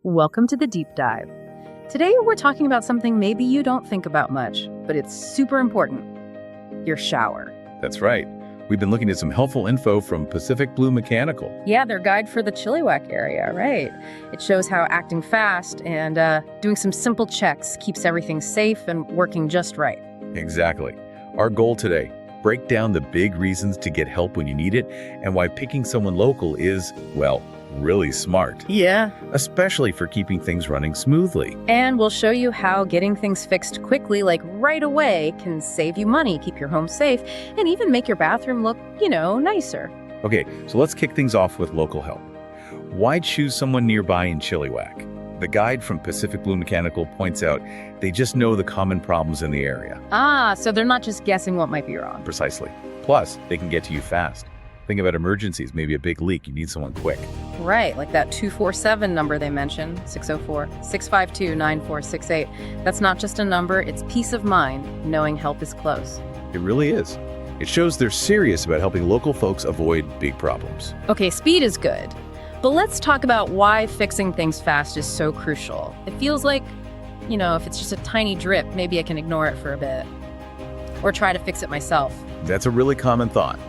Welcome to the Deep Dive. Today we're talking about something maybe you don't think about much, but it's super important. Your shower. That's right. We've been looking at some helpful info from Pacific Blue Mechanical. Yeah, their guide for the Chilliwack area, right? It shows how acting fast and doing some simple checks keeps everything safe and working just right. Exactly. Our goal today, break down the big reasons to get help when you need it and why picking someone local is, well, really smart. Yeah. Especially for keeping things running smoothly. And we'll show you how getting things fixed quickly, like right away, can save you money, keep your home safe, and even make your bathroom look, nicer. Okay, so let's kick things off with local help. Why choose someone nearby in Chilliwack? The guide from Pacific Blue Mechanical points out they just know the common problems in the area. Ah, so they're not just guessing what might be wrong. Precisely. Plus, they can get to you fast. Think about emergencies, maybe a big leak, you need someone quick. Right, like that 247 number they mentioned, 604-652-9468. That's not just a number, it's peace of mind, knowing help is close. It really is. It shows they're serious about helping local folks avoid big problems. Okay, speed is good. But let's talk about why fixing things fast is so crucial. It feels like, if it's just a tiny drip, maybe I can ignore it for a bit. Or try to fix it myself. That's a really common thought.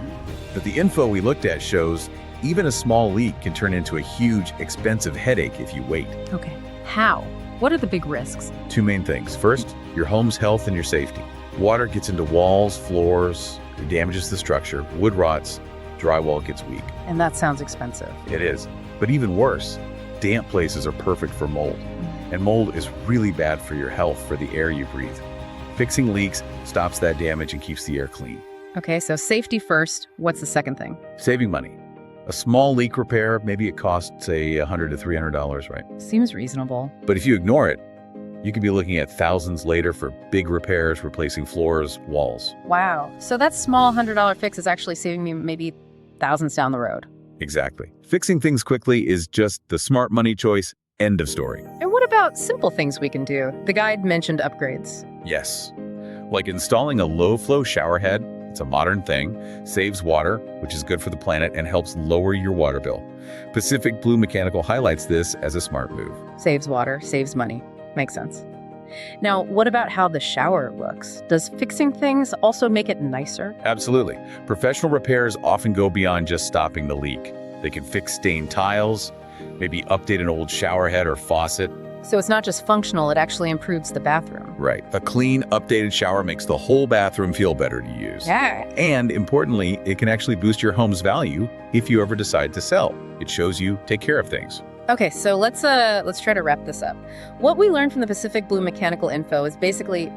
But the info we looked at shows even a small leak can turn into a huge, expensive headache if you wait. Okay, how? What are the big risks? Two main things. First, your home's health and your safety. Water gets into walls, floors, it damages the structure, wood rots, drywall gets weak. And that sounds expensive. It is. But even worse, damp places are perfect for mold. And mold is really bad for your health, for the air you breathe. Fixing leaks stops that damage and keeps the air clean. Okay, so safety first. What's the second thing? Saving money. A small leak repair, maybe it costs, say, $100 to $300, right? Seems reasonable. But if you ignore it, you could be looking at thousands later for big repairs, replacing floors, walls. Wow. So that small $100 fix is actually saving me maybe thousands down the road. Exactly. Fixing things quickly is just the smart money choice. End of story. And what about simple things we can do? The guide mentioned upgrades. Yes. Like installing a low-flow shower head. It's a modern thing, saves water, which is good for the planet, and helps lower your water bill. Pacific Blue Mechanical highlights this as a smart move. Saves water, saves money. Makes sense. Now, what about how the shower looks? Does fixing things also make it nicer? Absolutely. Professional repairs often go beyond just stopping the leak. They can fix stained tiles, maybe update an old shower head or faucet. So it's not just functional, it actually improves the bathroom. Right. A clean, updated shower makes the whole bathroom feel better to use. Yeah. And importantly, it can actually boost your home's value if you ever decide to sell. It shows you take care of things. Okay, so let's try to wrap this up. What we learned from the Pacific Blue Mechanical info is basically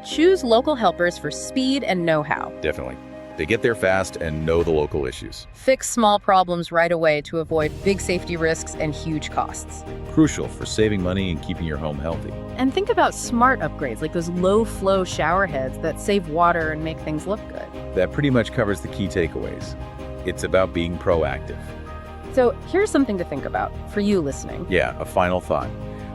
choose local helpers for speed and know-how. Definitely. They get there fast and know the local issues. Fix small problems right away to avoid big safety risks and huge costs. Crucial for saving money and keeping your home healthy. And think about smart upgrades like those low-flow shower heads that save water and make things look good. That pretty much covers the key takeaways. It's about being proactive. So here's something to think about for you listening. Yeah, a final thought.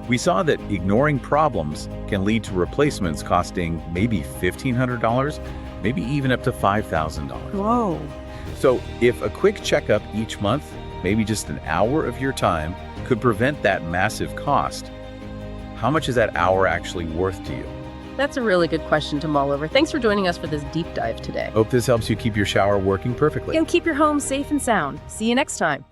We saw that ignoring problems can lead to replacements costing maybe $1,500, maybe even up to $5,000. Whoa. So if a quick checkup each month, maybe just an hour of your time, could prevent that massive cost, how much is that hour actually worth to you? That's a really good question to mull over. Thanks for joining us for this deep dive today. Hope this helps you keep your shower working perfectly. And keep your home safe and sound. See you next time.